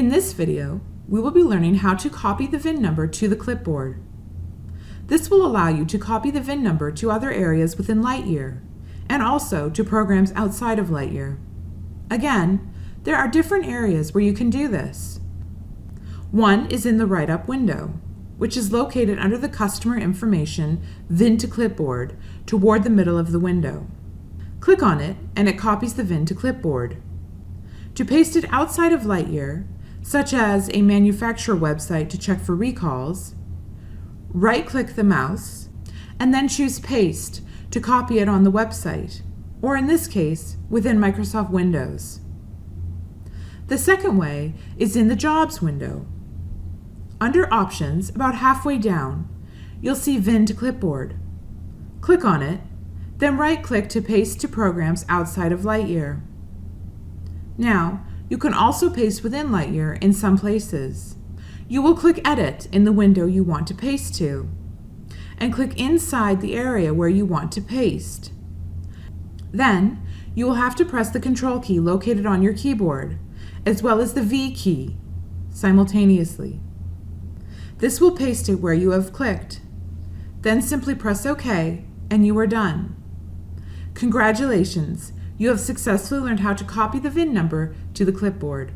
In this video, we will be learning how to copy the VIN number to the clipboard. This will allow you to copy the VIN number to other areas within LightYear, and also to programs outside of LightYear. Again, there are different areas where you can do this. One is in the write-up window, which is located under the customer information VIN to Clipboard toward the middle of the window. Click on it and it copies the VIN to Clipboard. To paste it outside of LightYear, such as a manufacturer website to check for recalls, right-click the mouse and then choose Paste to copy it on the website, or in this case, within Microsoft Windows. The second way is in the Jobs window. Under Options, about halfway down, you'll see VIN to Clipboard. Click on it, then right-click to paste to programs outside of LightYear. Now, you can also paste within LightYear in some places. You will click Edit in the window you want to paste to, and click inside the area where you want to paste. Then, you will have to press the Control key located on your keyboard, as well as the V key, simultaneously. This will paste it where you have clicked. Then simply press OK, and you are done. Congratulations! You have successfully learned how to copy the VIN number to the clipboard.